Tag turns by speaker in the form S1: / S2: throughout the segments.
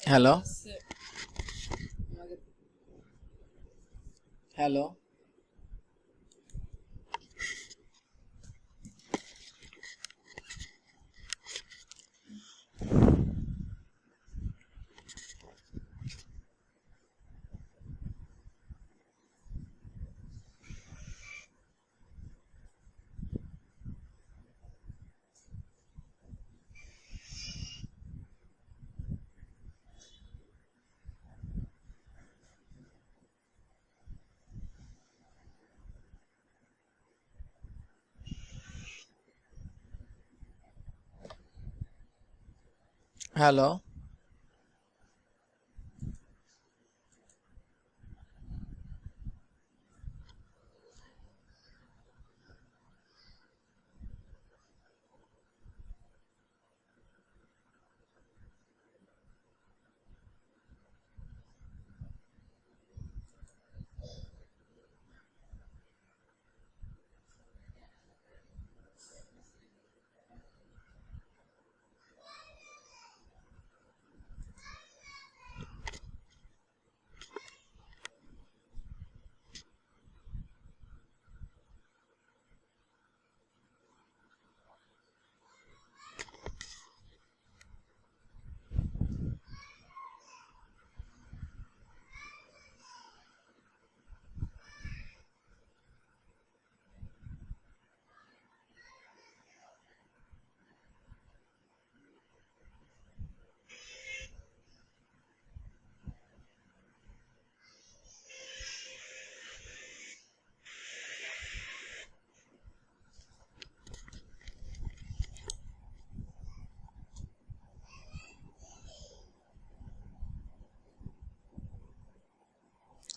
S1: Hello hello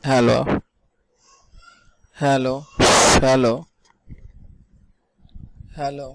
S1: hello hello hello hello hello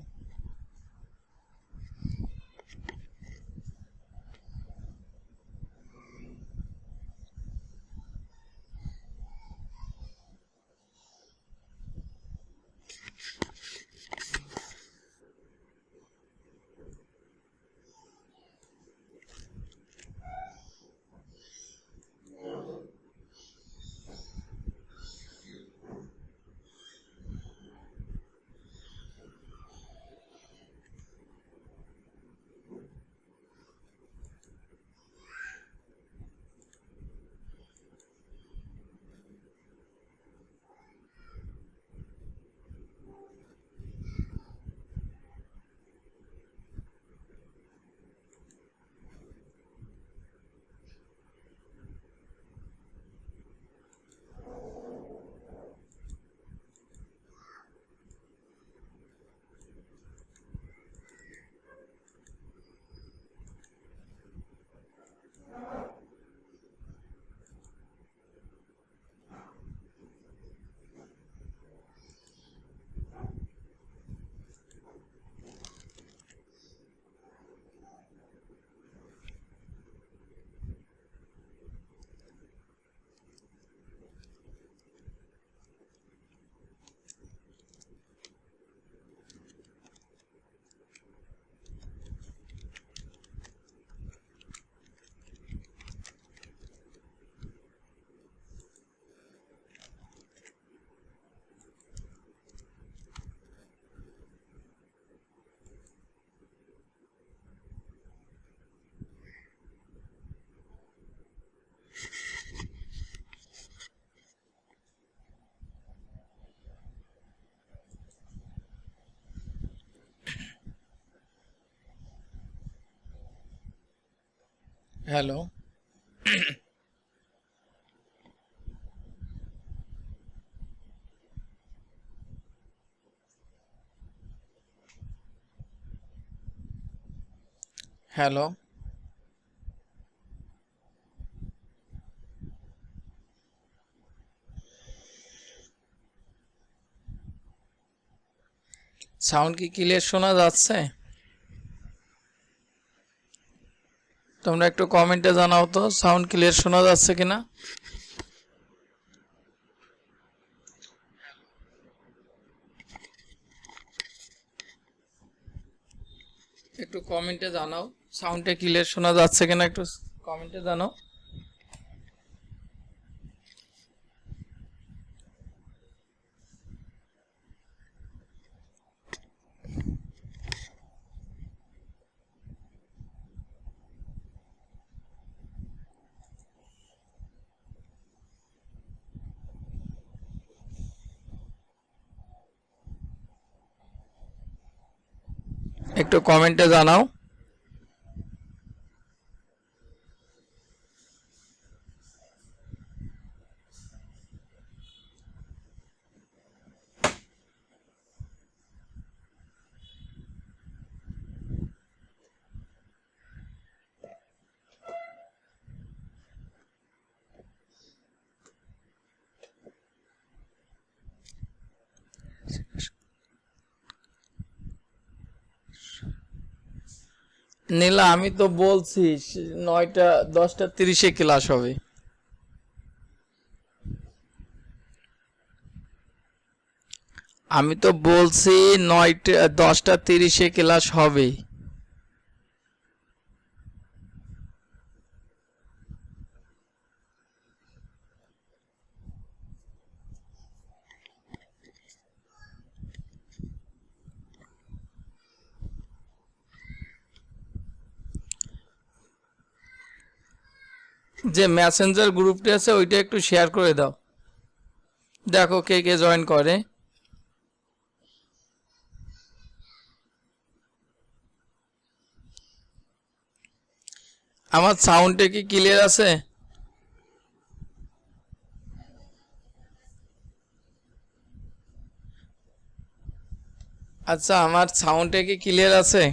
S1: hello hello sound কি clear শোনা যাচ্ছে? তোমরা একটু কমেন্টে জানাও তো সাউন্ড ক্লিয়ার শোনা যাচ্ছে কিনা। একটু কমেন্টে জানাও সাউন্ডটা ক্লিয়ার শোনা যাচ্ছে কিনা একটু কমেন্টে জানাও। একটু কমেন্টে জানাও। নীলা, আমি তো বলছি 9টা 10টা 30-এ ক্লাস হবে। আমি তো বলছি 9টা 10টা 30-এ ক্লাস হবে। যে মেসেঞ্জার গ্রুপটি আছে ওইটা একটু শেয়ার করে দাও, দেখো কে কে জয়েন করে। আমার সাউন্ডটা কি ক্লিয়ার আছে? আচ্ছা, আমার সাউন্ডটা কি ক্লিয়ার আছে?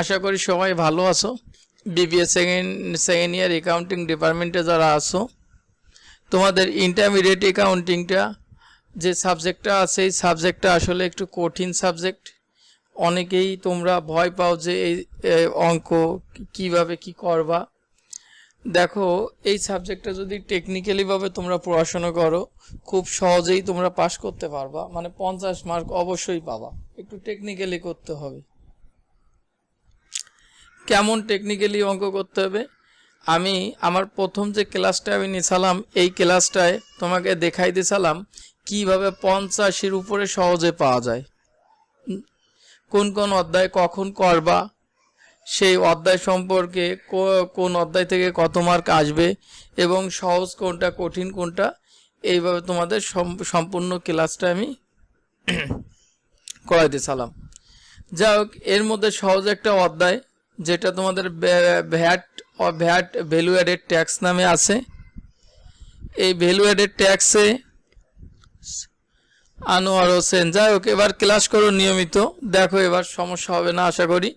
S1: আশা করি সবাই ভালো আছো। বিবিএ সেকেন্ড ইয়ার অ্যাকাউন্টিং ডিপার্টমেন্টে যারা আছো, তোমাদের ইন্টারমিডিয়েট অ্যাকাউন্টিংটা যে সাবজেক্টটা আছে এই সাবজেক্টটা আসলে একটু কঠিন সাবজেক্ট। অনেকেই তোমরা ভয় পাও যে এই অঙ্ক কিভাবে কি করবা। দেখো, এই সাবজেক্টটা যদি টেকনিক্যালিভাবে তোমরা পড়াশোনা করো খুব সহজেই তোমরা পাস করতে পারবা, মানে 50 মার্ক অবশ্যই পাবা। একটু টেকনিক্যালি করতে হবে। কেমন টেকনিক্যালি অঙ্ক করতে হবে, আমি আমার প্রথম যে ক্লাসটা আমি নিয়েছিলাম এই ক্লাসটায় তোমাকে দেখাই দিয়েছিলাম কীভাবে 50-এর উপরে সহজে পাওয়া যায়, কোন কোন অধ্যায় কখন করবা, সেই অধ্যায় সম্পর্কে কোন অধ্যায় থেকে কত মার্ক আসবে এবং সহজ কোনটা কঠিন কোনটা, এইভাবে তোমাদের সম্পূর্ণ ক্লাসটা আমি করাই দিয়েছিলাম। যাই হোক, এর মধ্যে সহজ একটা অধ্যায় যেটা তোমাদের ভ্যাট ভ্যালু অ্যাডেড ট্যাক্স নামে আছে। এই ভ্যালু অ্যাডেড ট্যাক্সে আনোয়ার হোসেন, যাই হোক এবার ক্লাস করো নিয়মিত, দেখো এবার সমস্যা হবে না আশা করি।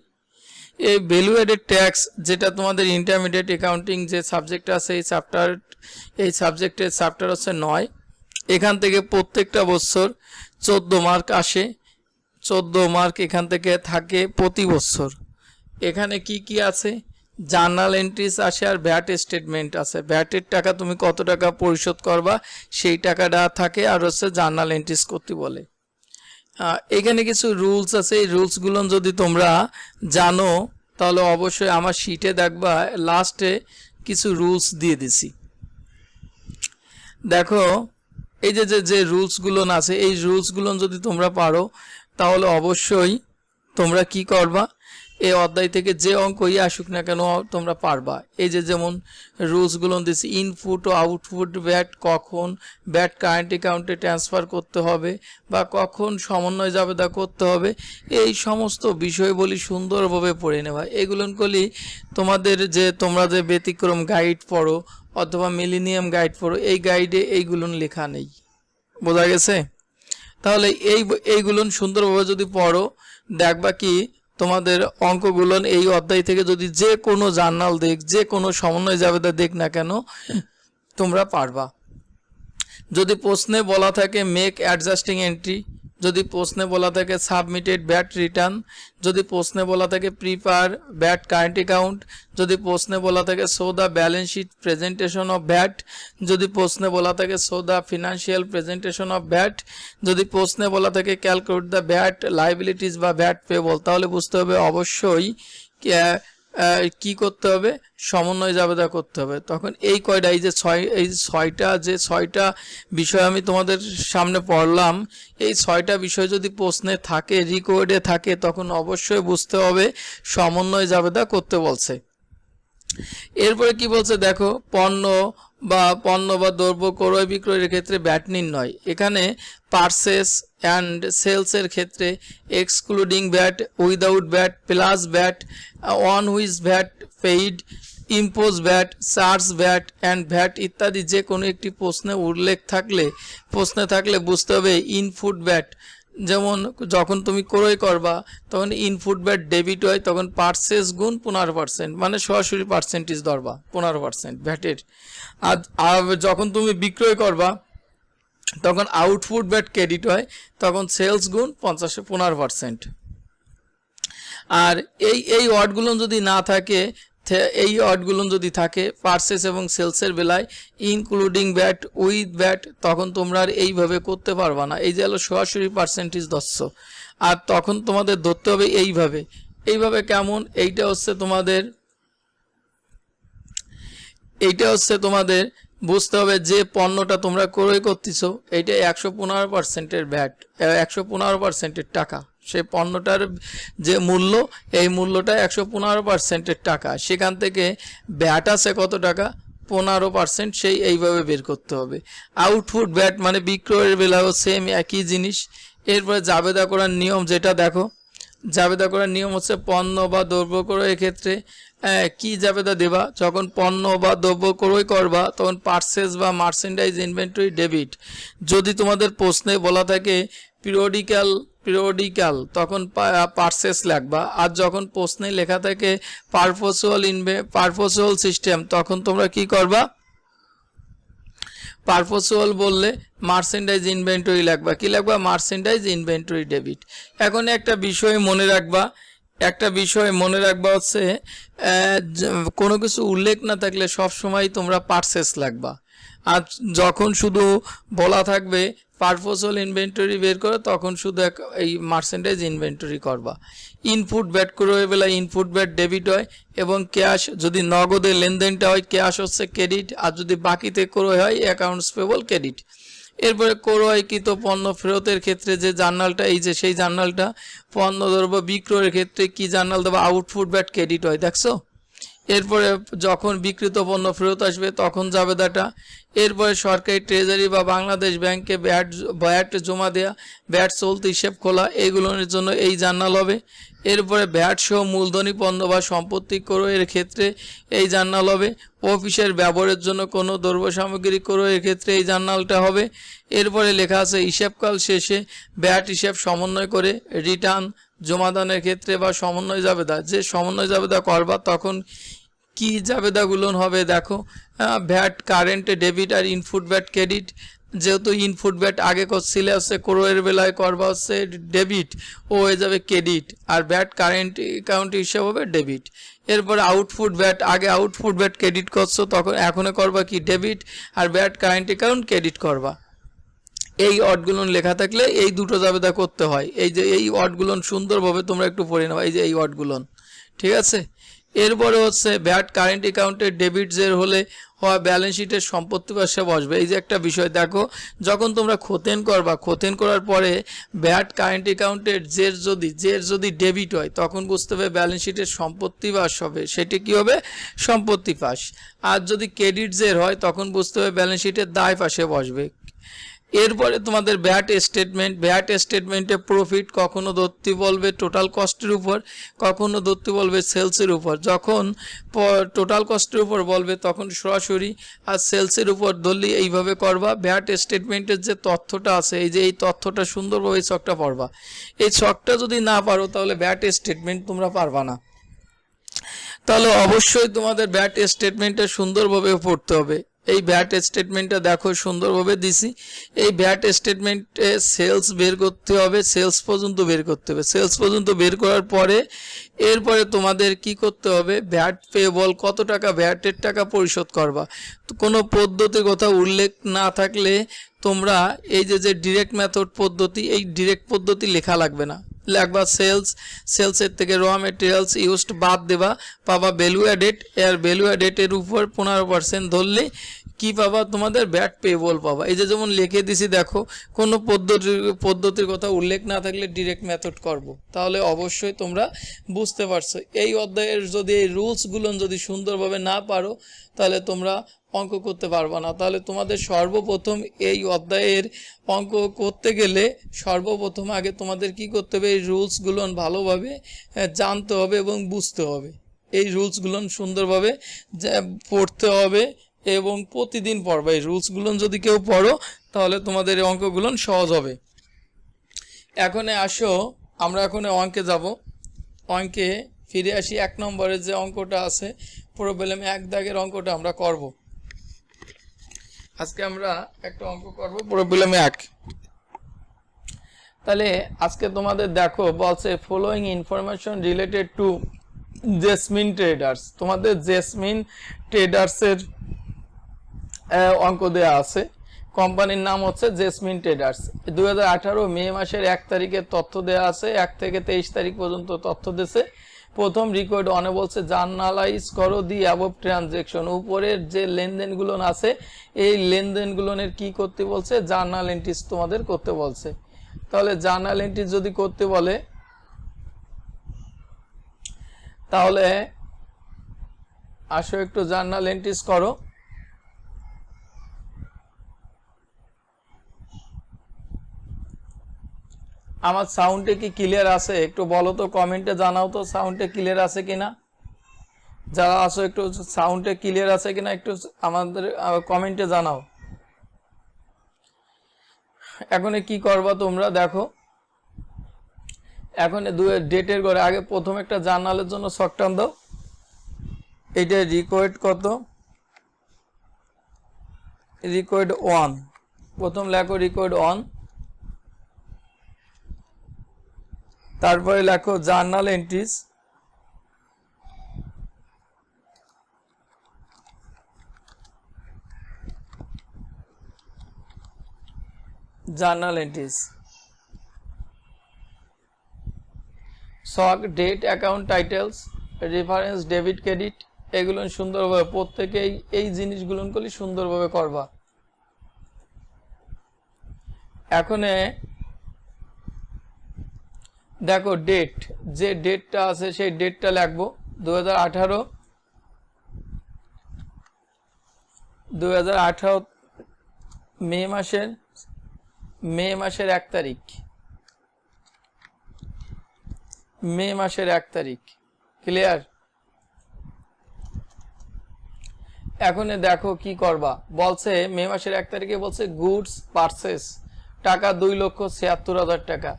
S1: এই ভ্যালু অ্যাডেড ট্যাক্স যেটা তোমাদের ইন্টারমিডিয়েট অ্যাকাউন্টিং যে সাবজেক্ট আছে এই সাবজেক্টের চ্যাপ্টার হচ্ছে 9। এখান থেকে প্রত্যেকটা বছর 14 মার্ক আসে, 14 মার্ক এখান থেকে থাকে প্রতি বছর। এখানে কি কি আছে, জার্নাল এন্ট্রিজ আসে আর ভ্যাট স্টেটমেন্ট আছে। ভ্যাটের টাকা তুমি কত টাকা পরিশোধ করবা সেই টাকাটা থাকে, আর হচ্ছে জার্নাল এন্ট্রিজ করতে বলে। এখানে কিছু রুলস আছে, এই রুলসগুলো যদি তোমরা জানো তাহলে অবশ্যই আমার শিটে দেখবা লাস্টে কিছু রুলস দিয়ে দিছি। দেখো, এই যে যে রুলসগুলো আছে এই রুলসগুলো যদি তোমরা পারো তাহলে অবশ্যই তোমরা কি করবা, এই অধ্যায় থেকে যে অঙ্কই আসুক না কেন তোমরা পারবা। এই যে যেমন রুলসগুলো দিচ্ছি, ইনপুট ও আউটপুট ভ্যাট কখন ভ্যাট কারেন্ট অ্যাকাউন্টে ট্রান্সফার করতে হবে বা কখন সমন্বয় জাবেদা করতে হবে, এই সমস্ত বিষয়গুলি সুন্দরভাবে পড়ে নেওয়া। এগুলোগুলি তোমাদের যে তোমরা যে ব্যতিক্রম গাইড পড়ো অথবা মিলেনিয়াম গাইড পড়ো, এই গাইডে এইগুলো লেখা নেই, বোঝা গেছে? তাহলে এইগুলো সুন্দরভাবে যদি পড়ো দেখবা কি তোমাদের অঙ্কগুলো এই অধ্যায় থেকে যদি যে কোনো জার্নাল দেখ যে কোনো সমন্বয় জাবেদা দেখ না কেন তোমরা পারবা। যদি প্রশ্নে বলা থাকে মেক অ্যাডজাস্টিং এন্ট্রি, যদি প্রশ্নে বলা থাকে সাবমিটেড ব্যাট রিটার্ন, যদি প্রশ্নে বলা থাকে প্রিপেয়ার ব্যাট কারেন্ট অ্যাকাউন্ট, যদি প্রশ্নে বলা থাকে show the balance sheet presentation of VAT, যদি প্রশ্নে বলা থাকে show the financial presentation of VAT, যদি প্রশ্নে বলা থাকে ক্যালকুলেট দ্য ব্যাট লাইবিলিটিস বা ব্যাট পেবল, তাহলে বুঝতে হবে অবশ্যই কি করতে হবে, সমন্বয় জাবেদা করতে হবে। তখন এই কয়টা এই ছয়টা বিষয় আমি তোমাদের সামনে পড়লাম, এই 6টা বিষয় যদি প্রশ্নে থাকে, রিকোয়েডে থাকে, তখন অবশ্যই বুঝতে হবে সমন্বয় জাবেদা করতে বলছে। এরপরে কি বলছে দেখো, পণ্য বা দ্রব্য ক্রয় বিক্রয়ের ক্ষেত্রে ব্যাট নির্ণয়। এখানে পারচেস অ্যান্ড সেলসের ক্ষেত্রে excluding bat, without bat, plus bat, on which VAT paid, impose bat, charge bat and VAT ইত্যাদি যে কোনো একটি প্রশ্নে উল্লেখ থাকলে বুঝতে হবে ইনপুট ব্যাট। যেমন যখন তুমি ক্রয় করবা তখন ইনপুট ব্যাট ডেবিট হয়, তখন পারচেস গুণ 15%, মানে সরাসরি পার্সেন্টেজ ধরবা 15% ভ্যাটের। আর যখন তুমি বিক্রয় করবা তখন আউটপুট ব্যাট ক্রেডিট হয়, তখন সেলস গুণ 15%। আর এই ওয়ার্ডগুলো যদি না থাকে, এই ওয়ার্ডগুলো যদি থাকে পারচেস এবং সেলসের বেলায় ইনক্লুডিং ব্যাট, উইথ ব্যাট, তখন তোমরা আর এইভাবে করতে পারবা না। এই যে হলো সরাসরি পার্সেন্টেজ ধরছ, আর তখন তোমাদের ধরতে হবে এইভাবে কেমন, এইটা হচ্ছে তোমাদের বুঝতে হবে যে পণ্যটা তোমরা ক্রয় করতেছ এইটা 115%-এর ভ্যাট, 115%-এর টাকা, সে পণ্যটার যে মূল্য, এই মূল্যটা 115%-এর টাকা, সেখান থেকে ব্যাট আছে কত টাকা, 15%, সেই এইভাবে বের করতে হবে। আউটপুট ব্যাট মানে বিক্রয়ের বেলাও সেম একই জিনিস। এরপরে জাবেদা করার নিয়ম, যেটা দেখো জাবেদা করার নিয়ম হচ্ছে পণ্য বা দ্রব্য ক্রয়ের ক্ষেত্রে কি জাবেদা দেবা, যখন পণ্য বা দ্রব্য ক্রয় করবা তখন পারচেস বা মার্চেন্ডাইজ ইনভেন্টরি ডেবিট। যদি তোমাদের প্রশ্নে বলা থাকে পিরিয়ডিক্যাল তখন পারচেস লিখবা, আর যখন প্রশ্নে লেখা থাকে পারপোজুয়াল সিস্টেম তখন তোমরা কি করবা, পারপোজুয়াল বললে মার্চেন্ডাইজ ইনভেন্টরি লিখবা, কি লিখবা, মার্চেন্ডাইজ ইনভেন্টরি ডেবিট। এখন একটা বিষয় মনে রাখবা হচ্ছে কোনো কিছু উল্লেখ না থাকলে সব সময় তোমরা পারচেস লিখবা, আর যখন শুধু বলা থাকবে পারপোজুয়াল ইনভেন্টরি বের করো তখন শুধু এই মার্চেন্ডাইজ ইনভেন্টরি করবা। ইনপুট ব্যাট ক্রয়ের বেলা ইনপুট ব্যাট ডেবিট হয়, এবং ক্যাশ যদি নগদে লেনদেনটা হয় ক্যাশ হচ্ছে ক্রেডিট, আর যদি বাকিতে ক্রয় হয় অ্যাকাউন্টস পেবল ক্রেডিট। এরপরে ক্রয়কৃত পণ্য ফেরতের ক্ষেত্রে যে জার্নালটা, সেই জার্নালটা পণ্য দ্রব্য বিক্রয়ের ক্ষেত্রে কি জার্নাল দেবো, আউটপুট ব্যাট ক্রেডিট হয়, দেখছো। এরপরে যখন বিক্রিত পণ্য ফেরত আসবে তখন জাবেদাটা। এরপরে সরকারি ট্রেজারি বা বাংলাদেশ ব্যাংকে ব্যাট জমা দেয়া, ব্যাট চলতি হিসেব খোলা, এগুলোর জন্য এই জার্নাল হবে। এরপরে ব্যাট সহ মূলধনী পণ্য বা সম্পত্তি ক্রয়ের ক্ষেত্রে এই জার্নাল হবে। অফিসের ব্যবহারের জন্য কোনো দ্রব্য সামগ্রী ক্রয়ের ক্ষেত্রে এই জার্নালটা হবে। এরপরে লেখা আছে হিসাবকাল শেষে ব্যাট হিসাব সমন্বয় করে রিটার্ন জমাদানের ক্ষেত্রে বা সমন্বয় জাবেদা, যে সমন্বয় জাবেদা করবা তখন কি জাবেদাগুলো হবে দেখো, ভ্যাট কারেন্ট ডেবিট আর ইনপুট ব্যাট ক্রেডিট। যেহেতু ইনপুট ব্যাট আগে করছিলে হচ্ছে ক্রয়ের বেলায় করবা হচ্ছে ডেবিট, ও হয়ে যাবে ক্রেডিট, আর ব্যাট কারেন্ট অ্যাকাউন্ট হিসাব হবে ডেবিট। এরপরে আউটপুট ব্যাট, আগে আউটপুট ব্যাট ক্রেডিট করছো তখন এখন করবা কি ডেবিট, আর ব্যাট কারেন্ট অ্যাকাউন্ট ক্রেডিট করবা। এই ওয়ার্ডগুলো লেখা থাকলে এই দুটো জাবেদা করতে হয়। এই যে এই ওয়ার্ডগুলো সুন্দরভাবে তোমরা একটু পড়ে নাও, এই যে এই ওয়ার্ডগুলো, ঠিক আছে। এরপরে হচ্ছে ব্যাট কারেন্ট অ্যাকাউন্টের ডেবিট জের হলে হয় ব্যালেন্স শিটের সম্পত্তি পাশে বসবে। এই যে একটা বিষয় দেখো, যখন তোমরা খতিয়ান করবা, খতিয়ান করার পরে ব্যাট কারেন্ট অ্যাকাউন্টের জের যদি ডেবিট হয় তখন বুঝতে হবে ব্যালেন্স শিটের সম্পত্তি পাশ হবে, সেটি কি হবে, সম্পত্তি পাশ। আর যদি ক্রেডিট জের হয় তখন বুঝতে হবে ব্যালেন্স শিটের দায় পাশে বসবে। এরপরে তোমাদের ভ্যাট স্টেটমেন্টে প্রফিট কখনো ধরতে বলবে টোটাল কস্টের উপর, কখনো ধরতে বলবে সেলসের উপর। যখন টোটাল কস্টের উপর বলবে তখন সরাসরি, আর সেলসের উপর ধরলে এইভাবে করবা। ভ্যাট স্টেটমেন্টের যে তথ্যটা আছে, এই যে এই তথ্যটা সুন্দরভাবে এই ছকটা পড়বা। এই ছকটা যদি না পারো তাহলে ভ্যাট স্টেটমেন্ট তোমরা পারবা না। তাহলে অবশ্যই তোমাদের ভ্যাট স্টেটমেন্টটা সুন্দরভাবে পড়তে হবে। এই ভ্যাট স্টেটমেন্টটা দেখো সুন্দরভাবে দিছি। এই ভ্যাট স্টেটমেন্টে সেলস বের করতে হবে, সেলস পর্যন্ত বের করতে হবে। সেলস পর্যন্ত বের করার পরে এরপরে তোমাদের কি করতে হবে, ভ্যাট পেয়েবল কত টাকা ভ্যাটের টাকা পরিশোধ করবা। তো কোনো পদ্ধতির কথা উল্লেখ না থাকলে তোমরা এই যে ডিরেক্ট মেথড পদ্ধতি, এই ডিরেক্ট পদ্ধতি লেখা লাগবে না, লাগবা সেলসের থেকে র মেটেরিয়ালস ইউজড বাদ দেবা, পাবা ভ্যালু অ্যাডেড। এর ভ্যালু অ্যাডেডের উপর 15% ধরলে কি পাবা, তোমাদের ভ্যাট পেয়েবল পাবা। এই যে যেমন লিখে দিছি দেখো, কোনো পদ্ধতির কথা উল্লেখ না থাকলে ডিরেক্ট মেথড করব, তাহলে অবশ্যই তোমরা বুঝতে পারছো। এই অধ্যায়ের যদি এই রুলসগুলো যদি সুন্দরভাবে না পারো তাহলে তোমরা অঙ্ক করতে পারবা না। তাহলে তোমাদের সর্বপ্রথম এই অধ্যায়ের অঙ্ক করতে গেলে সর্বপ্রথম আগে তোমাদের কি করতে হবে, এই রুলসগুলো ভালোভাবে জানতে হবে এবং বুঝতে হবে। এই রুলসগুলো সুন্দরভাবে পড়তে হবে এবং প্রতিদিন পড়বে। এই রুলসগুলো যদি কেউ পড়ো তাহলে তোমাদের এই অঙ্কগুলো সহজ হবে। এখন আসো আমরা এখন অঙ্কে যাব। অঙ্কে ফিরে আসি। 1 নম্বরের যে অঙ্কটা আছে প্রবলেম 1 দাগের অঙ্কটা আমরা করব। আজকে আমরা একটা অঙ্ক করব প্রবলেম 1। তাহলে আজকে তোমাদের দেখো বলছে following information related to jasmine traders. তোমাদের জেসমিন ট্রেডার্সের অঙ্ক দেওয়া আছে। কোম্পানির নাম হচ্ছে জেসমিন ট্রেডার্স। 2018 মে মাসের 1 তারিখের তথ্য দেওয়া আছে, 1 থেকে 23 তারিখ পর্যন্ত তথ্য দিয়েছে। প্রথম রিকোয়েড অনে বলছে জার্নালাইজ করো দি অ্যাবভ ট্রানজ্যাকশন। উপরের যে লেনদেনগুলো আছে এই লেনদেনগুলোর কি করতে বলছে, জার্নাল এন্ট্রিজ তোমাদের করতে বলছে। তাহলে জার্নাল এন্ট্রিজ যদি করতে বলে তাহলে আসো একটু জার্নাল এন্ট্রিজ করো। আমার সাউন্ডে কি ক্লিয়ার আছে একটু বলো তো, কমেন্টে জানাও তো সাউন্ডে ক্লিয়ার আছে কিনা। যারা আসো একটু সাউন্ডে ক্লিয়ার আছে কিনা একটু আমাদের কমেন্টে জানাও। এখন কি করবা তোমরা দেখো, এখন ডেটের ঘরে আগে প্রথম একটা জার্নালের জন্য শর্টটার্ম দাও। এইটা রিকোয়েড কত, রিকোয়েড 1, প্রথম লেখো রিকোয়েড 1, তারপরে লেখো জার্নাল এন্ট্রিজ, জার্নাল এন্ট্রিজ শক date account titles reference debit credit এগুলো সুন্দরভাবে প্রত্যেকেই এই জিনিসগুলো করলে সুন্দরভাবে করবা। এখন দেখো ডেট, যে ডেটটা আছে সেই ডেটটা লিখবো 2018 মে মাসের 1 তারিখ, মে মাসের 1 তারিখ। ক্লিয়ার? এখন দেখো কি করবা, বলছে মে মাসের 1 তারিখে বলছে গুডস পারচেস টাকা 2,76,000 টাকা।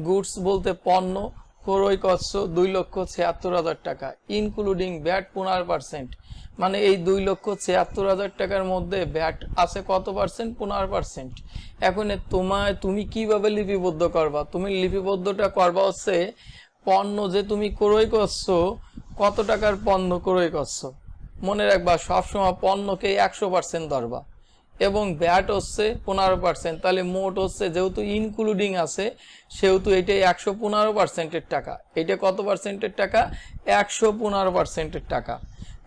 S1: গুডস বলতে পণ্য ক্রয় করছো 2,76,000 টাকা, ইনক্লুডিং ভ্যাট 15%। মানে এই 2,76,000 টাকার মধ্যে ভ্যাট আছে কত পার্সেন্ট, 15%। এখন তুমি কিভাবে লিপিবদ্ধ করবা, তুমি লিপিবদ্ধটা করবা হচ্ছে পণ্য যে তুমি ক্রয় করছো কত টাকার পণ্য ক্রয় করছো। মনে রাখবা সবসময় পণ্যকে 100% ধরবা এবং ভ্যাট হচ্ছে 15%। তাহলে মোট হচ্ছে যেহেতু ইনক্লুডিং আছে সেহেতু এটাই 115%-এর টাকা। এটা কত পার্সেন্টের টাকা, 115%-এর টাকা।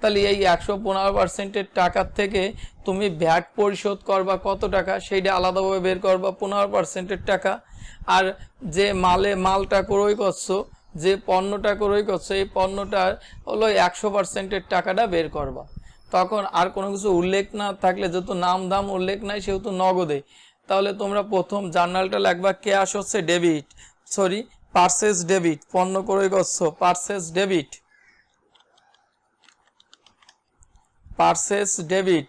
S1: তাহলে এই 115%-এর টাকার থেকে তুমি ভ্যাট পরিশোধ করবা কত টাকা সেইটা আলাদাভাবে বের করবা 15%-এর টাকা। আর যে মালটা ক্রয় করছো, যে পণ্যটা ক্রয় করছো এই পণ্যটার হলো 100%-এর টাকাটা বের করবা। তখন আর কোনো কিছু উল্লেখ না থাকলে, যেহেতু নাম দাম উল্লেখ নাই সেহেতু নগদে, তাহলে তোমরা প্রথম জার্নালটা লাগবা ক্যাশ হচ্ছে ডেবিট, সরি পারচেস ডেবিট, পণ্য ক্রয় করছো purchase debit, purchase debit,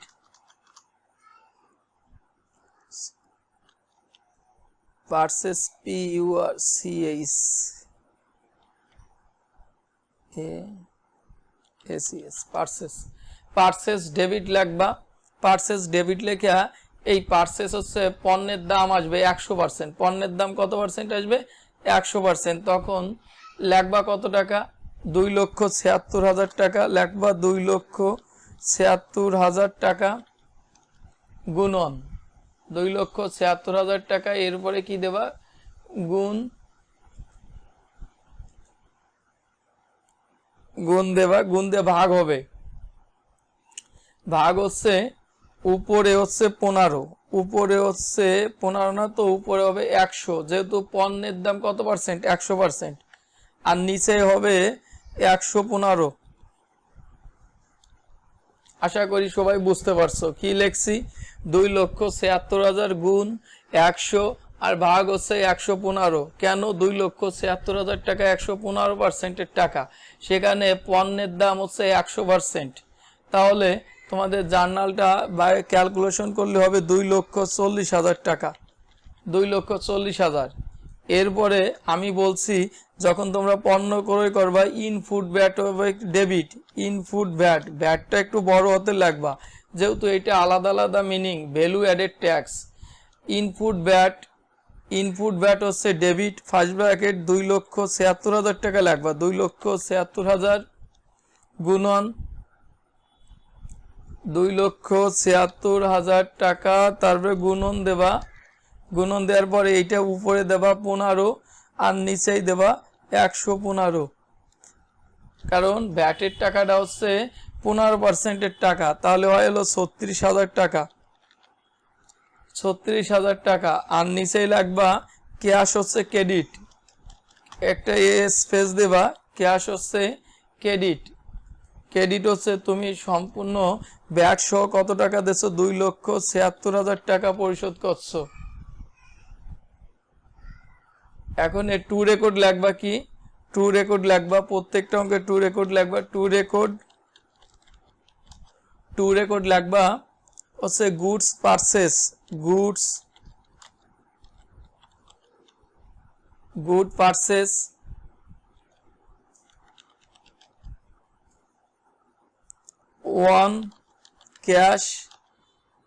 S1: purchase PURCHASES purchase, purchase debit লাগবা। পারচেস ডেবিট লেখা এই পারচেস হচ্ছে পণ্যের দাম আসবে 100%, পণ্যের দাম কত পার্সেন্ট আসবে 100%, তখন লেখবা কত টাকা 2,76,000 টাকা, লেখবা 2,76,000 টাকা গুণন 2,76,000 টাকা, এরপরে কি দেবা গুণ দেবা, গুণ দিয়ে ভাগ হবে, ভাগ হচ্ছে উপরে হচ্ছে 15, উপরে হচ্ছে 15 না তো উপরে হবে 100, যেহেতু পণ্যের দাম কত পার্সেন্ট 100%, আর নিচে হবে 115। আশা করি সবাই বুঝতে পারছো কি লেখছি, 2,76,000 গুণ 100 আর ভাগ হচ্ছে 115। কেন 2,76,000 টাকা 115%-এর টাকা, সেখানে পণ্যের দাম হচ্ছে 100%, তাহলে তোমাদের জার্নালটা বা ক্যালকুলেশন করলে হবে 2,40,000 টাকা, 2,40,000। এরপরে আমি বলছি যখন তোমরা পণ্য ক্রয় করবা ইনপুট ভ্যাট হবে ডেবিট, ইনপুট ভ্যাট, ভ্যাটটা একটু বড় হতে লাগবা যেহেতু এটা আলাদা আলাদা meaning, value added tax. Input VAT, input VAT হচ্ছে ডেবিট, ফার্স্ট ব্র্যাকেট 2,76,000 টাকা লাগবা, 2,76,000 গুণন 2,76,000 টাকা, তারপরে গুণন দেবা, গুণন দেওয়ার পরে এইটা উপরে দেবা 15 আর নিচেই দেবা 115, কারণ ভ্যাটের টাকাটা হচ্ছে 15%-এর টাকা, তাহলে হয় হলো 36,000 টাকা, 36,000 টাকা। আর নিচেই লাগবা ক্যাশ হচ্ছে ক্রেডিট, একটা স্পেস দেবা, ক্যাশ হচ্ছে ক্রেডিট, ক্রেডিট হচ্ছে তুমি সম্পূর্ণ ব্যাট সহ কত টাকা দিচ্ছ 2,76,000 টাকা পরিশোধ করছো। এখন এর টু রেকর্ড লাগবা কি, টু রেকর্ড লাগবা, প্রত্যেকটা অঙ্কে টু রেকর্ড লাগবা, টু রেকর্ড লাগবা হচ্ছে goods purchase, good purchase, one cash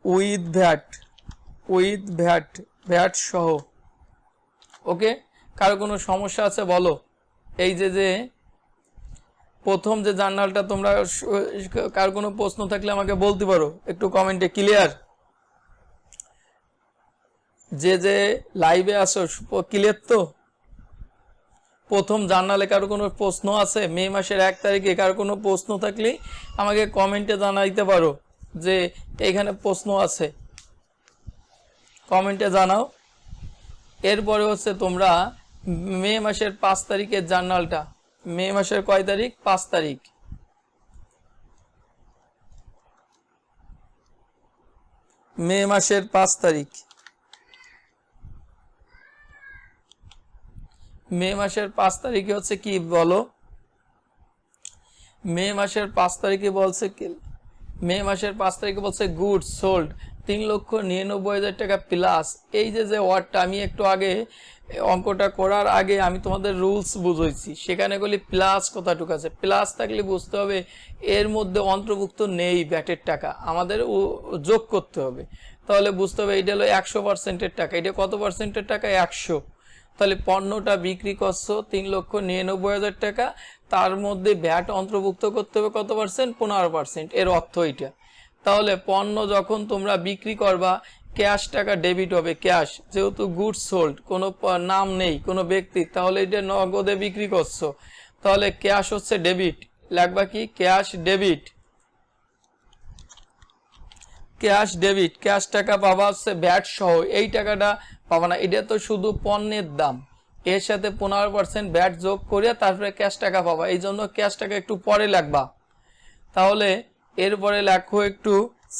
S1: with VAT, VAT সহ। ওকে, কারো কোনো সমস্যা আছে বলো? এই যে প্রথম যে জার্নালটা তোমরা কার কোনো প্রশ্ন থাকলে আমাকে বলতে পারো একটু কমেন্টে। ক্লিয়ার? যে লাইভে আসো ক্লিয়ার তো? প্রথম জার্নালে কারো কোনো প্রশ্ন আছে? মে মাসের 1 তারিখে কারো কোনো প্রশ্ন থাকলে আমাকে কমেন্টে জানাইতে পারো যে এইখানে প্রশ্ন আছে, কমেন্টে জানাও। এরপরে হচ্ছে তোমরা মে মাসের 5 তারিখের জার্নালটা, মে মাসের কয় তারিখ 5 তারিখ, মে মাসের 5 তারিখ, মে মাসের 5 তারিখে হচ্ছে কি বলো, মে মাসের 5 তারিখে বলছে কি, মে মাসের 5 তারিখে বলছে গুডস সোল্ড 3,99,000 টাকা প্লাস। এই যে ওয়ার্ডটা আমি একটু আগে অঙ্কটা করার আগে আমি তোমাদের রুলস বুঝাইছি, সেখানে বলি প্লাস কতটুকু আছে, প্লাস থাকলে বুঝতে হবে এর মধ্যে অন্তর্ভুক্ত নেই ভ্যাটের টাকা, আমাদের যোগ করতে হবে, তাহলে বুঝতে হবে এটা হলো 100%-এর টাকা, এটা কত পার্সেন্টের টাকা 100, তাহলে পণ্যটা বিক্রি করছো 3,99,000 টাকা, তার মধ্যে ভ্যাট অন্তর্ভুক্ত করতে হবে কত পার্সেন্ট 15%, এর অর্থ এটা। তাহলে পণ্য যখন তোমরা বিক্রি করবা ক্যাশ টাকা ডেবিট হবে, ক্যাশ যেহেতু গুডস সোল্ড, কোনো নাম নেই কোনো ব্যক্তি, তাহলে এটা নগদে বিক্রি করছো, তাহলে ক্যাশ হচ্ছে ডেবিট, লাগবা কি cash debit, cash debit, cash টাকা পাবা হচ্ছে ভ্যাট সহ, এই টাকাটা পাবা না, এটা তো শুধু পণ্যের দাম, এর সাথে 15% ভ্যাট যোগ করে তারপরে ক্যাশ টাকা পাবা, এই জন্য ক্যাশ টাকা একটু পরে লাগবা। তাহলে এরপরে লেখো একটু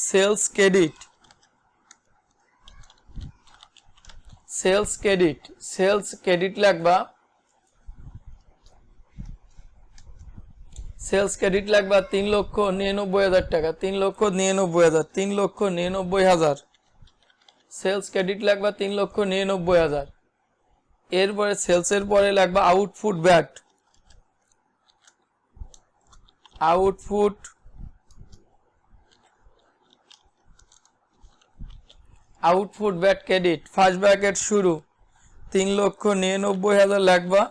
S1: sales credit, sales credit, sales credit লাগবা, সেলস ক্রেডিট লাগবা 3,99,000 টাকা, 3,99,000, 3,99,000 সেলস ক্রেডিট লাগবা 3,99,000। এরপরে সেলসের পরে লাগবা output VAT, output output VAT credit first bracket শুরু 3,99,000 লাগবা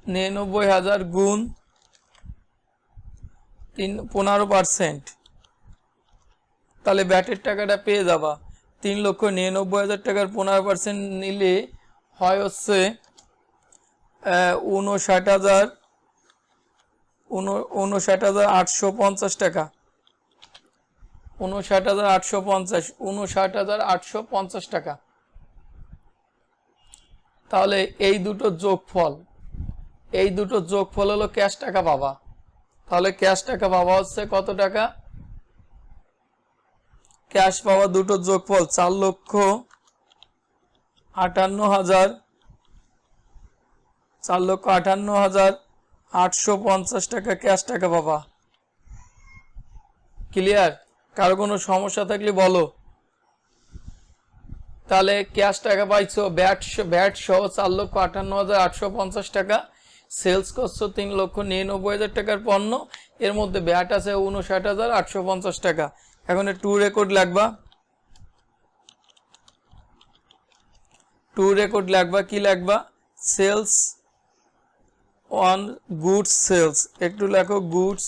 S1: 99,000 গুণ 15%, তাহলে ব্যাটের টাকাটা পেয়ে যাবা। 3,99,000 টাকার 15% নিলে হয় হচ্ছে 59,850 টাকা, 59,850 টাকা। তাহলে এই দুটো যোগফল হলো ক্যাশ টাকা পাবা। তাহলে ক্যাশ টাকা পাবা হচ্ছে কত টাকা? ক্যাশ পাওয়া দুটো যোগফল 4,58,850 টাকা ক্যাশ টাকা পাবা। ক্লিয়ার? কারো কোনো সমস্যা থাকলে বলো। তাহলে ক্যাশ টাকা পাইছো ব্যাট সহ 4,58,850 টাকা, সেলস করছো 3,99,000 টাকার পণ্য, এর মধ্যে ব্যাট আছে 59,850 টাকা। এখন টু রেকর্ড লাগবা, কি লাগবা? সেলস অন গুডস সেলস, একটু লেখো goods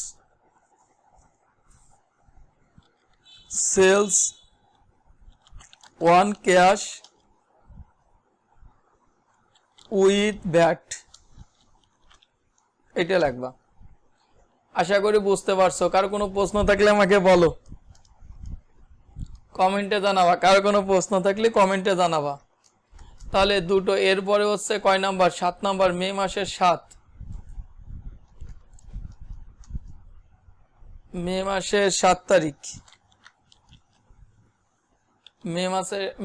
S1: sales one cash with VAT, এটা লাগবা। আশা করি বুঝতে পারছো। কার কোনো প্রশ্ন থাকলে আমাকে বলো, কমেন্টে জানাবা। কার কোনো প্রশ্ন থাকলে কমেন্টে জানাবা। তাহলে দুটো, এরপরে হচ্ছে কয় নাম্বার? 7 নাম্বার, মে মাসের 7, মে মাসের 7 তারিখ,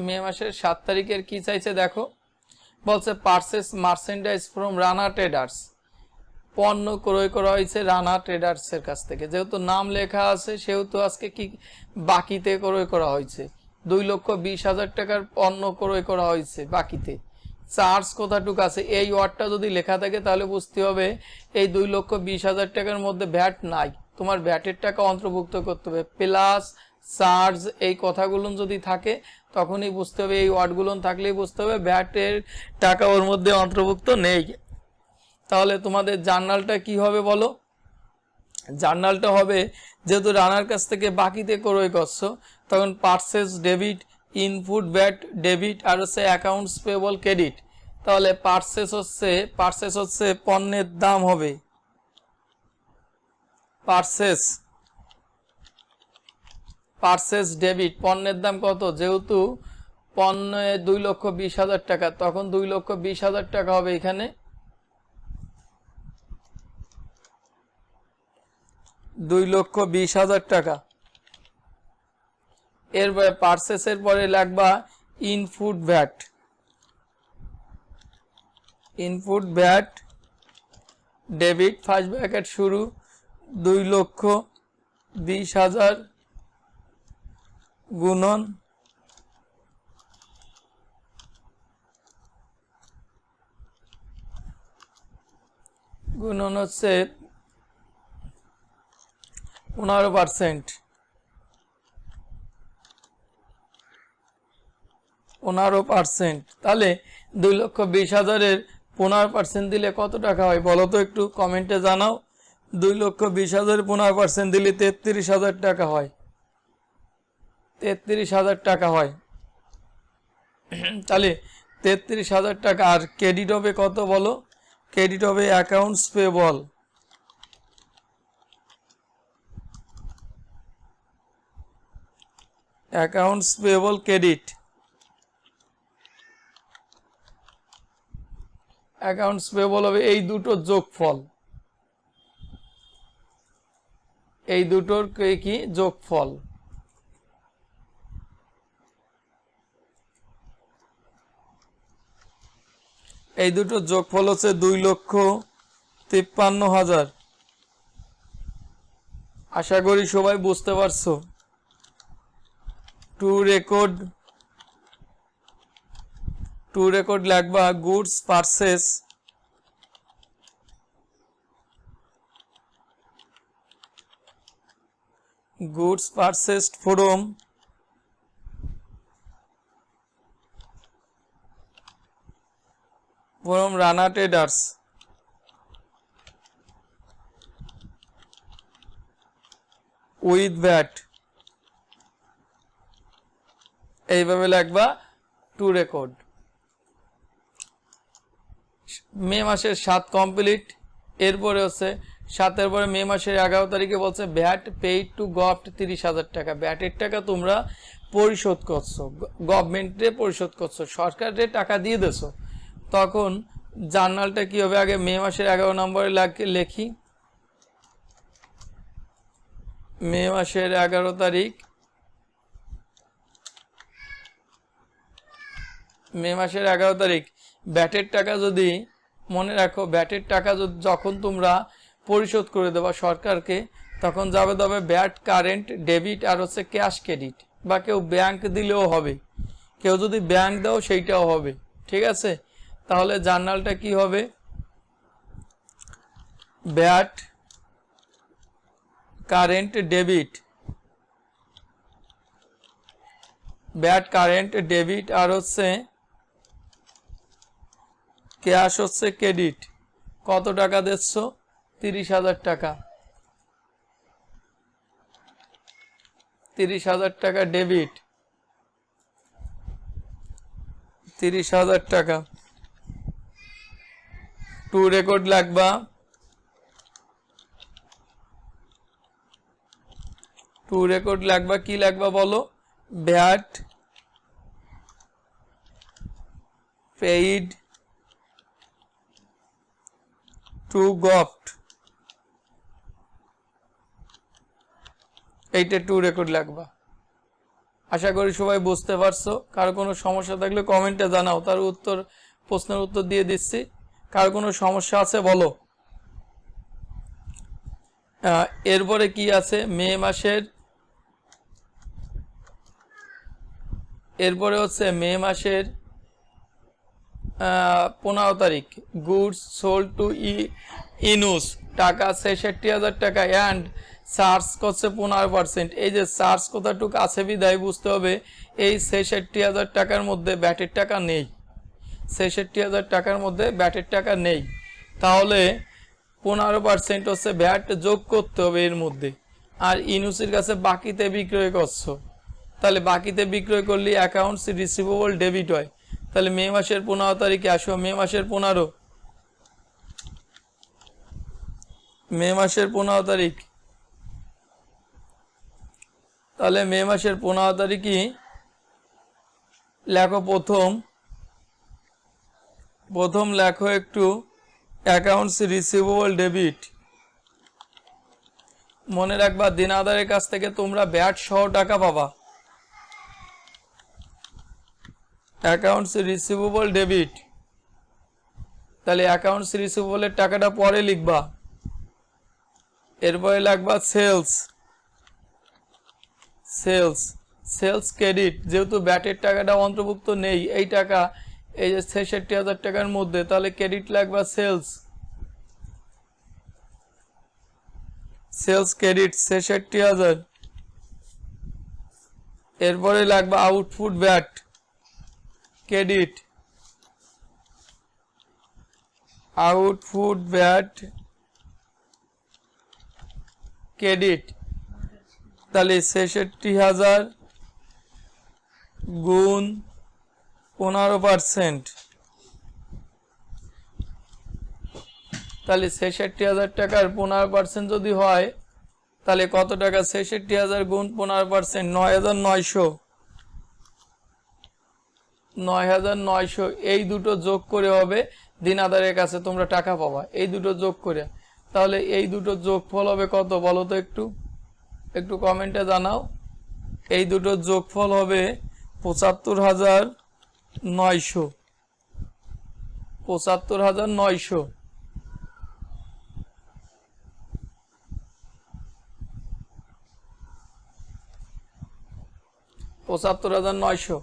S1: মে মাসের 7 তারিখের কি চাইছে দেখো। বলছে purchase merchandise from Rana traders, পণ্য ক্রয় করা হয়েছে রানা ট্রেডার্সের কাছ থেকে। যেহেতু নাম লেখা আছে সেহেতু আজকে কি বাকিতে ক্রয় করা হয়েছে। 2,20,000 টাকার পণ্য ক্রয় করা হয়েছে বাকিতে। চার্জ কোথাটুকু আছে, এই ওয়ার্ডটা যদি লেখা থাকে তাহলে বুঝতে হবে এই 2,20,000 টাকার মধ্যে ভ্যাট নাই, তোমার ভ্যাটের টাকা অন্তর্ভুক্ত করতে হবে। প্লাস চার্জ, এই কথাগুলো যদি থাকে তখনই বুঝতে হবে, এই ওয়ার্ডগুলো থাকলেই বুঝতে হবে ভ্যাটের টাকা ওর মধ্যে অন্তর্ভুক্ত নেই। তাহলে তোমাদের জার্নালটা কি হবে বলো? জার্নালটা হবে, যেহেতু রানার কাছ থেকে বাকিতে ক্রয় করছো, তখন purchase debit, input VAT debit, আর হচ্ছে অ্যাকাউন্টস পেবল ক্রেডিট। তাহলে পারচেস হচ্ছে পণ্যের দাম হবে, পারচেস ডেবিট, পণ্যের দাম কত? যেহেতু পণ্যে 2,20,000 টাকা, তখন 2,20,000 টাকা হবে এখানে। 2,20,000 টাকা। এরপরে পারচেসের পরে লাগবা input VAT debit, first bracket শুরু 2,20,000 গুণন হচ্ছে 15%, 15%। তাহলে 2,20,000-এর 15% দিলে কত টাকা হয় বলো তো, একটু কমেন্টে জানাও। 2,20,000-এর 15% দিলে 33,000 টাকা হয়, 33,000 টাকা হয়। তাহলে 33,000 টাকা। আর ক্রেডিট হবে কত বলো? ক্রেডিট হবে accounts payable, credit, accounts payable হবে এই দুটোর যোগফল, এই দুটোর কি যোগফল। এই দুটোর যোগফল হচ্ছে 2,53,000। আশা করি সবাই বুঝতে পারছো। টু রেকর্ড লাগবা goods purchased from from Rana Traders with VAT এইভাবে লিখবা টু রেকর্ড। মে মাসের 7 কমপ্লিট। এরপরে হচ্ছে 7-এর পরে মে মাসের 11 তারিখে বলছে ভ্যাট পেইড টু গভট 30,000 টাকা। ভ্যাটের টাকা তোমরা পরিশোধ করছো, গভর্নমেন্টে পরিশোধ করছো, সরকারে টাকা দিয়ে দেছো। তখন জার্নালটা কি হবে, আগে মে মাসের 11 নম্বরে লেখি মে মাসের 11 তারিখ, মে মাসের 11 তারিখ ভ্যাটের টাকা যদি মনে রাখো, ভ্যাটের টাকা যখন তোমরা পরিশোধ করে দেবা সরকারকে, তখন যাবে তবে ভ্যাট কারেন্ট ডেবিট আর হচ্ছে ক্যাশ ক্রেডিট, বা কেউ ব্যাংক দিলেও হবে, কেউ যদি ব্যাংক দাও সেইটাও হবে। ঠিক আছে, তাহলে জার্নালটা কি হবে, VAT current debit, VAT current debit আর হচ্ছে ক্যাশ হচ্ছে ক্রেডিট। কত টাকা দিচ্ছ, 30,000 টাকা। 30,000 টাকা ডেবিট, 30,000 টাকা টু রেকর্ড লাগবা। টু রেকর্ড লাগবা, কি লাগবা বলো, ভ্যাট পেইড টু গভট, এইটা টু রেকর্ড লাগবা। আশা করি সবাই বুঝতে পারছো। কারো কোনো সমস্যা থাকলে কমেন্টে জানাও, তার উত্তর, প্রশ্নের উত্তর দিয়ে দিচ্ছি। কারো কোনো সমস্যা আছে বলো। এরপরে কি আছে, মে মাসের, এরপরে হচ্ছে মে মাসের 15 তারিখ গুডস সোল্ড টু ইনুস টাকা 66,000 টাকা অ্যান্ড চার্জ করছে 15%। এই যে চার্জ কতটুকু আছে বিদায় বুঝতে হবে, এই 66,000 টাকার মধ্যে ব্যাটের টাকা নেই, 66,000 টাকার মধ্যে ব্যাটের টাকা নেই, তাহলে 15% হচ্ছে ভ্যাট যোগ করতে হবে এর মধ্যে। আর ইনুসের কাছে বাকিতে বিক্রয় করছো, তাহলে বাকিতে বিক্রয় করলে অ্যাকাউন্টস রিসিভেবল ডেবিট হয়। তাহলে মে মাসের 15 তারিখে আসো, মে মাসের 15, মে মাসের 15 তারিখ, তাহলে মে মাসের 15 তারিখই লেখো, প্রথম লেখো একটু অ্যাকাউন্টস রিসিভেবল ডেবিট। মনে রাখবা দিনাদারের কাছ থেকে তোমরা ব্যাট সহ টাকা পাবা। অ্যাকাউন্টস রিসিভেবল ডেবিট, তাহলে অ্যাকাউন্টস রিসিভেবলের টাকাটা পরে লিখবা। এরপরে লাগবা সেলস, সেলস, সেলস ক্রেডিট, যেহেতু ব্যাটের টাকাটা অন্তর্ভুক্ত নেই এই টাকা, এই যে 66,000 টাকার মধ্যে, তাহলে ক্রেডিট লাগবা সেলস, সেলস ক্রেডিট 66,000। এরপরে লাগবা output VAT credit, output VAT credit, তাহলে 66,000 গুণ 15%, তাহলে 66,000 টাকার 15% যদি হয় তাহলে কত টাকা, 66,000 গুণ 15%, 9,900, 9,900। এই দুটো যোগ করে হবে দিনাদারের কাছে তোমরা টাকা পাবা, এই দুটো যোগ করে। তাহলে এই দুটো যোগফল হবে কত বলো তো, একটু কমেন্টে জানাও। এই দুটো যোগফল হবে 75,900, 75,900। 75,900।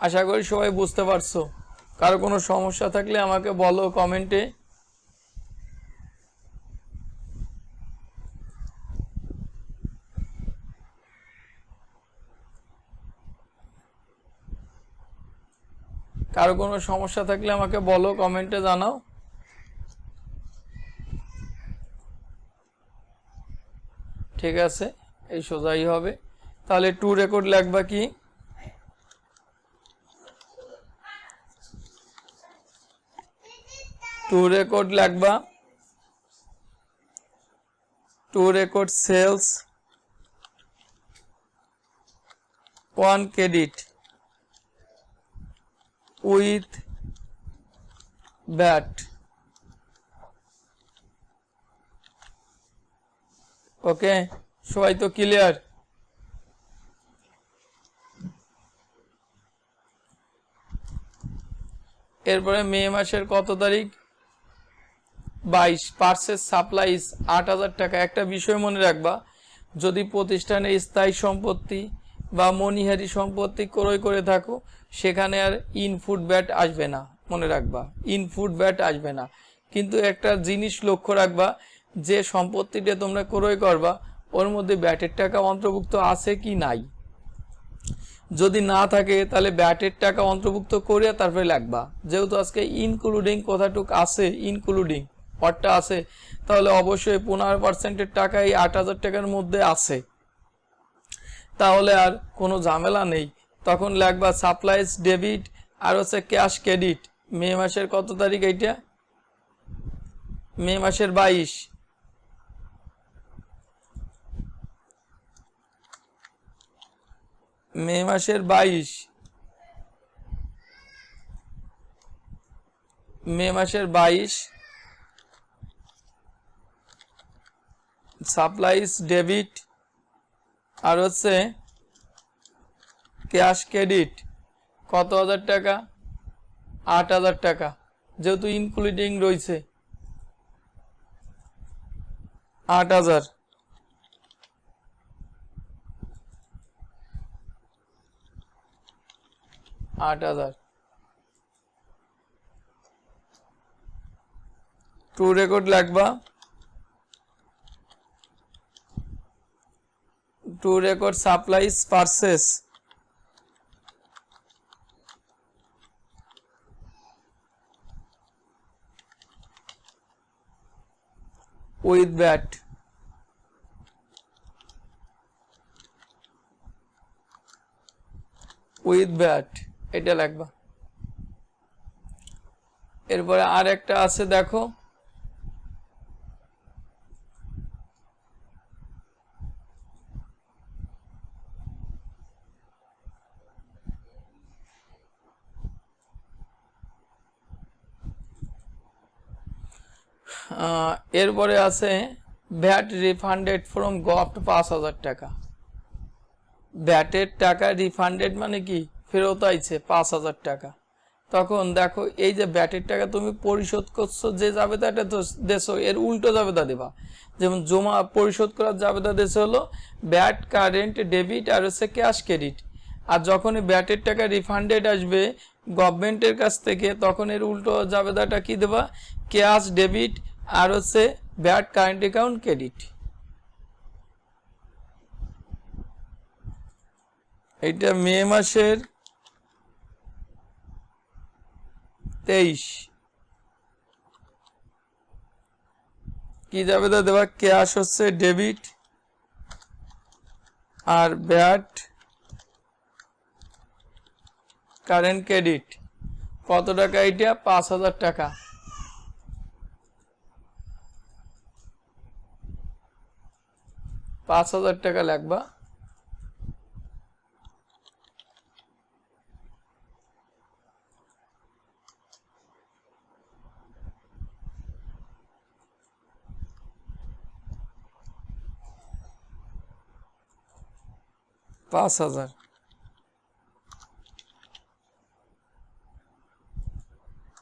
S1: আশা করি সবাই বুঝতে পারছো। কারো কোনো সমস্যা থাকলে আমাকে বলো কমেন্টে। কারো কোনো সমস্যা থাকলে আমাকে বলো, কমেন্টে জানাও। ঠিক আছে, এই সোজাই হবে। তাহলে টু রেকর্ড লাগবা কি, টু রেকর্ড লাগবা, to record sales 1 credit with VAT। Okay, সবাই তো ক্লিয়ার? এরপরে মে মাসের কত তারিখ, 22, পার্সেস সাপ্লাইজ 8,000 টাকা। একটা বিষয় মনে রাখবা, যদি প্রতিষ্ঠানের স্থায়ী সম্পত্তি বা মনিহারি সম্পত্তি ক্রয় করে থাকো, সেখানে আর ইনপুট ব্যাট আসবে না, মনে রাখবা ইনপুট ব্যাট আসবে না। কিন্তু একটা জিনিস লক্ষ্য রাখবা, যে সম্পত্তিটা তোমরা ক্রয় করবা ওর মধ্যে ব্যাটের টাকা অন্তর্ভুক্ত আছে কি নাই। যদি না থাকে তাহলে ব্যাটের টাকা অন্তর্ভুক্ত করে তারপরে লাগবা। যেহেতু আজকে ইনক্লুডিং কথাটুক আছে, ইনক্লুডিং অর্থটা আছে, তাহলে অবশ্যই 15%-এর টাকা এই 8,000 টাকার মধ্যে আছে, তাহলে আর কোনো ঝামেলা নেই। তখন লাগবা সাপ্লাইজ ডেবিট আর হচ্ছে ক্যাশ ক্রেডিট। মে মাসের কত তারিখ এইটা, মে মাসের 22। মে মাসের 22, মে মাসের 22 সাপ্লাইজ ডেবিট আর হচ্ছে ক্যাশ ক্রেডিট কত হাজার টাকা, 8,000 টাকা। যেহেতু ইনক্লুডিং রয়েছে 8,000, টু রেকর্ড লাগবা, to record supplies purchase with VAT, with VAT এটা লাগবা। এরপরে আর একটা আছে দেখো, এরপরে আছে ভ্যাট রিফান্ডেড ফ্রম গভট 5,000 টাকা। ভ্যাটের টাকা রিফান্ডেড মানে কি, ফেরত আইছে 5,000 টাকা। তখন দেখো এই যে ভ্যাটের টাকা তুমি পরিশোধ করছো, যে জাবেদাটা দেছো এর উল্টো জাবেদা দেবা। যেমন জমা পরিশোধ করার জাবেদা দেশে হলো ভ্যাট কারেন্ট ডেবিট আর হচ্ছে ক্যাশ ক্রেডিট। আর যখনই ভ্যাটের টাকা রিফান্ডেড আসবে গভর্নমেন্টের কাছ থেকে, তখন এর উল্টো জাবেদাটা কি দেবা, ক্যাশ ডেবিট আর হচ্ছে ভ্যাট কারেন্ট অ্যাকাউন্ট ক্রেডিট। এইটা মে মাসের 23 কি জাবেদা দেবা, ক্যাশ হচ্ছে ডেবিট আর ভ্যাট কারেন্ট ক্রেডিট কত টাকা, এটা 5,000 টাকা। 5,000 টাকা লাগবা।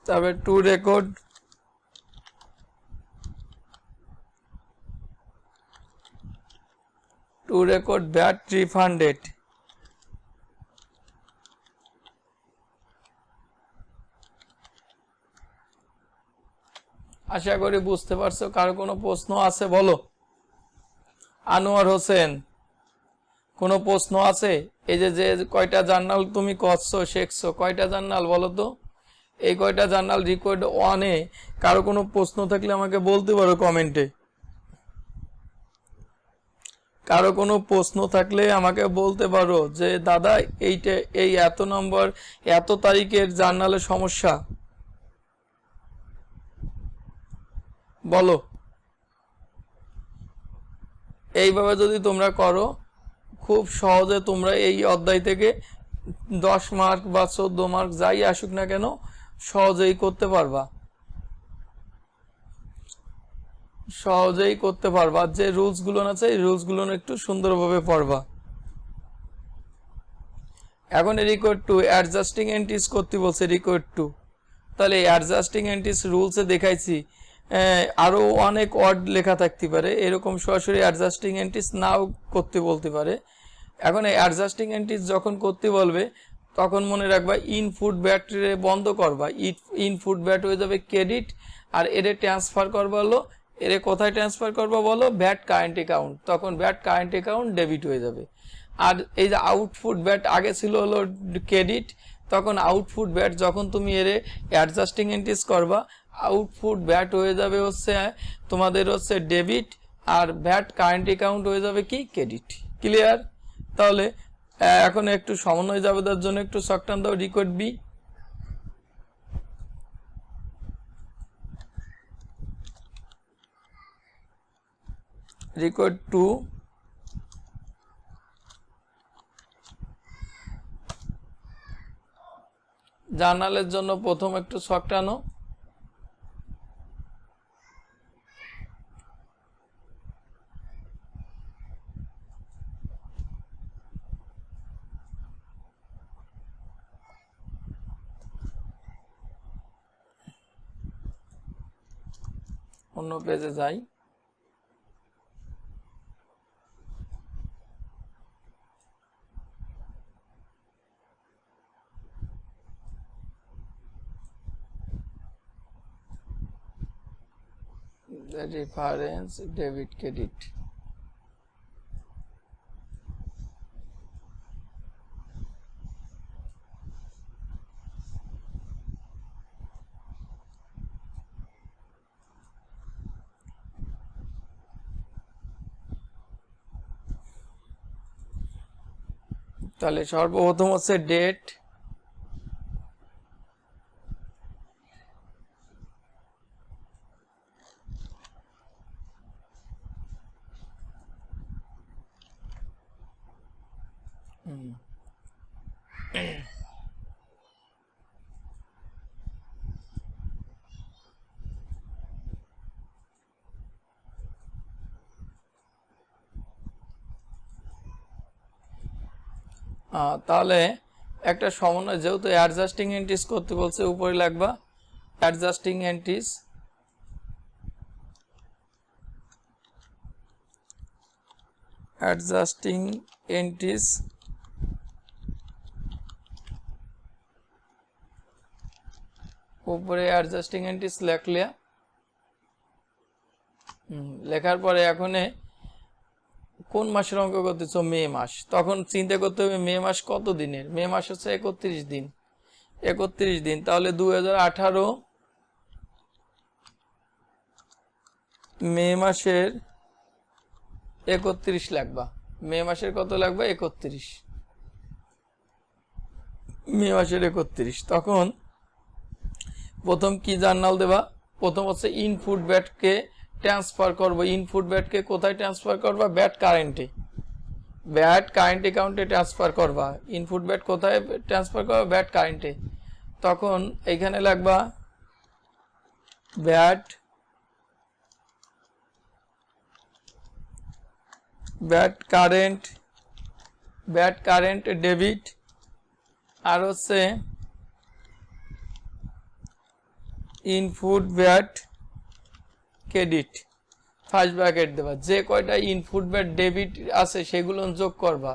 S1: তারপরে টু রেকর্ড ভ্যাট রিফান্ডেড। আশা করি বুঝতে পারছো। কারো কোনো প্রশ্ন আছে বলো। আনোয়ার হোসেন, কোনো প্রশ্ন আছে? এই যে যে কয়টা জার্নাল তুমি করছো শিখছো, কয়টা জার্নাল বলো তো? এই কয়টা জার্নাল রিকোয়ার্ড 1-এ কারো কোনো প্রশ্ন থাকলে আমাকে বলতে পারো কমেন্টে। কারো কোনো প্রশ্ন থাকলে আমাকে বলতে পারো যে দাদা এইটা এই এত নম্বর এত তারিখের জার্নালের সমস্যা, বলো। এইভাবে যদি তোমরা করো খুব সহজে তোমরা এই অধ্যায় থেকে 10 মার্ক বা 14 মার্ক যাই আসুক না কেন সহজেই করতে পারবা, সহজেই করতে পারবা। যে রুলসগুলো আছে এই রুলসগুলো একটু সুন্দরভাবে পড়বা। এখন রিকোয়ার্ড টু অ্যাডজাস্টিং এন্ট্রিজ করতে বলছে রিকোয়ার্ড টু। তাহলে অ্যাডজাস্টিং এন্ট্রিজ রুলসে দেখাইছি আরও অনেক ওয়ার্ড লেখা থাকতে পারে, এরকম সরাসরি অ্যাডজাস্টিং এন্ট্রিজ নাও করতে বলতে পারে। এখন এই অ্যাডজাস্টিং এন্ট্রিজ যখন করতে বলবে তখন মনে রাখবা ইনপুট ব্যাটারি বন্ধ করবা, ইনপুট ব্যাট হয়ে যাবে ক্রেডিট, আর এর ট্রান্সফার করবা হলো এর কোথায় ট্রান্সফার করবা বলো ব্যাট কারেন্ট অ্যাকাউন্ট, তখন ব্যাট কারেন্ট অ্যাকাউন্ট ডেবিট হয়ে যাবে। আর এই যে আউটপুট ব্যাট আগে ছিল হলো ক্রেডিট, তখন আউটপুট ব্যাট যখন তুমি এর অ্যাডজাস্টিং এন্ট্রিজ করবা আউটপুট ব্যাট হয়ে যাবে হচ্ছে তোমাদের হচ্ছে ডেবিট, আর ব্যাট কারেন্ট অ্যাকাউন্ট হয়ে যাবে কি ক্রেডিট। ক্লিয়ার? তাহলে এখন একটু সমন্বয় জাবেদার জন্য একটু শর্টকাট দাও, রিকোয়ার্ড বি। রিকোয়ার্ড টু জার্নালের জন্য প্রথম একটু শর্টকাট আনো। অন্য পেজে যাই। রেফারেন্স ডেবিট ক্রেডিট, তাহলে সর্বপ্রথম হচ্ছে ডেট, তাহলে একটা সমন্বয় যেহেতু অ্যাডজাস্টিং এন্ট্রিজ করতে বলছে উপরে লাগবা অ্যাডজাস্টিং এন্ট্রিজ, অ্যাডজাস্টিং এন্ট্রিজ উপরে অ্যাডজাস্টিং এন্ট্রিজ লেখলে লেখার পরে এখন কোন মাসের অঙ্ক করতেছো মে মাস, তখন চিন্তা করতে হবে মে মাস কত দিনের, মে মাস হচ্ছে 31 দিন, 31 দিন, তাহলে 2018 মে মাসের 31 লাগবা, মে মাসের কত লাগবে 31, মে মাসের 31। তখন প্রথম কি জার্নাল দেবা, প্রথম হচ্ছে ইনপুট ব্যাটকে ট্রান্সফার করবো, ইনপুট ব্যাটকে কোথায় ট্রান্সফার করবা ব্যাট কারেন্টে, ব্যাট কারেন্ট অ্যাকাউন্টে ট্রান্সফার করবা, ইনপুট ব্যাট কোথায় ট্রান্সফার করবা ব্যাট কারেন্টে, তখন এইখানে লাগবা ব্যাট কারেন্ট ডেবিট, আর হচ্ছে input bat credit, first bracket দেবা, যে কয়টা ইনপুট ব্যাট ডেবিট আছে সেগুলো যোগ করবা,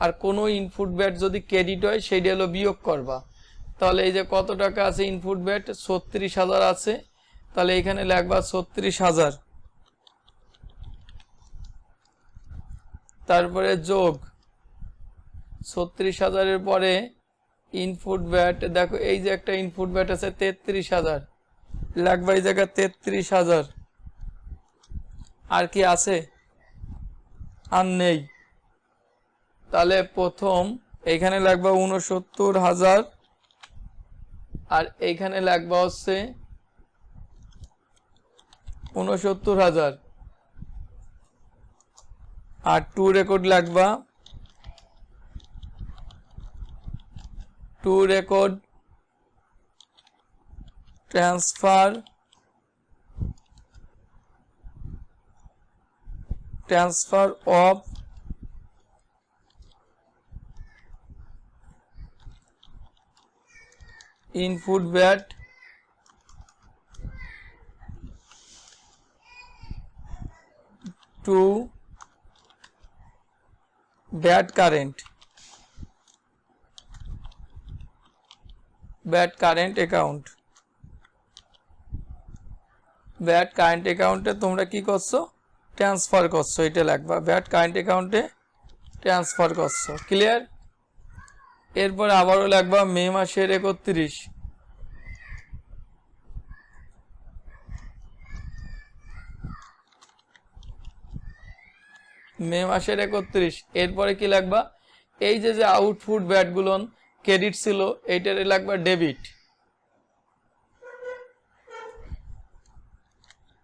S1: আর কোনো ইনপুট ব্যাট যদি ক্রেডিট হয় সেটা হলো বিয়োগ করবা। তাহলে এই যে কত টাকা আছে ইনপুট ব্যাট 36,000 আছে, তাহলে এখানে লাগবা 36,000, তারপরে যোগ 36,000-এর পরে ইনপুট ব্যাট দেখো এই যে একটা ইনপুট ব্যাট আছে 33,000 লাগবে এই জায়গায় 33,000 আর কি আছে আর নেই তাহলে প্রথম এইখানে লাগবে 69,000 আর এইখানে লাগবে হচ্ছে 69,000 আর টু রেকর্ড লাগবা to record transfer of input VAT to VAT current account VAT current অ্যাকাউন্টে তোমরা কি করছো ট্রান্সফার করছো এটা লাগবা ব্যাট কারেন্ট অ্যাকাউন্টে ট্রান্সফার করছো ক্লিয়ার এরপর আবারও লাগবা মে মাসের 31 মে মাসের 31 এরপরে কি লাগবা এই যে আউটপুট ব্যাটগুলো ক্রেডিট ছিল এইটারে লাগবা ডেবিট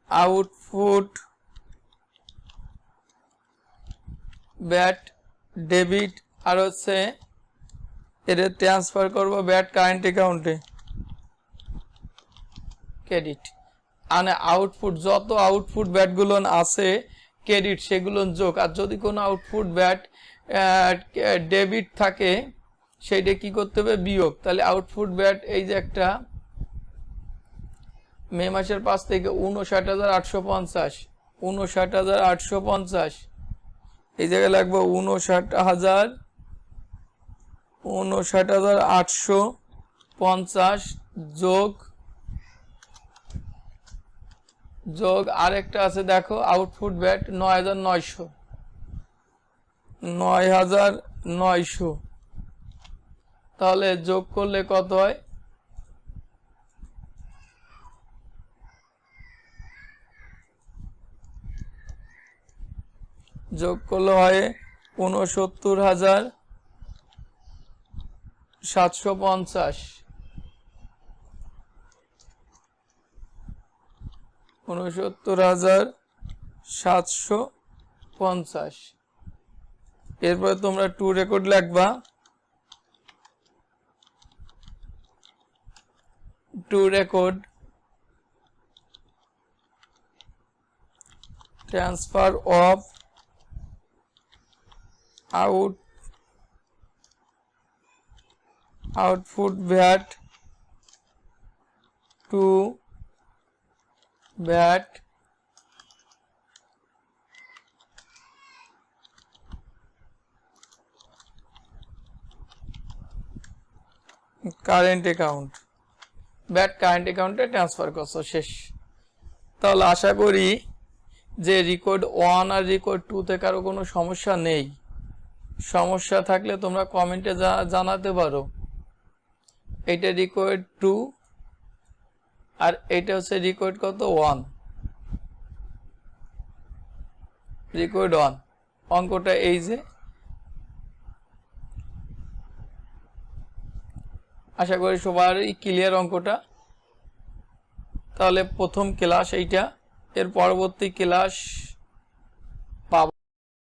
S1: আউটপুট ব্যাট ডেবিট আর হচ্ছে এটা ট্রান্সফার করব ব্যাট কারেন্ট অ্যাকাউন্টে ক্রেডিট মানে আউটপুট যত আউটপুট ব্যাটগুলো আছে ক্রেডিট সেগুলো যোগ আর যদি কোনো আউটপুট ব্যাট ডেবিট থাকে সেইটা কি করতে হবে বিয়োগ তাহলে আউটপুট ব্যাট এই যে একটা মে মাসের 5 থেকে 59,850 এই জায়গায় লাগবে 59,850 যোগ আরেকটা আছে দেখো আউটপুট ব্যাট 9,900 তাহলে যোগ করলে কত হয় যোগ করলে হয় 69,750 69,750 এরপরে তোমরা টু রেকর্ড লাগবা to record transfer of output VAT to VAT current account VAT current অ্যাকাউন্টে ট্রান্সফার করছো শেষ তাহলে আশা করি যে রেকর্ড 1 আর রেকর্ড 2 তে কারো কোনো সমস্যা নেই সমস্যা থাকলে তোমরা কমেন্টে জানাতে পারো এটা রেকর্ড 2 আর এটা হচ্ছে রেকর্ড কত 1 রেকর্ড 1 অঙ্কটা এই যে আশা করি সবারই ক্লিয়ার অঙ্কটা তাহলে প্রথম ক্লাস এইটা এর পরবর্তী ক্লাস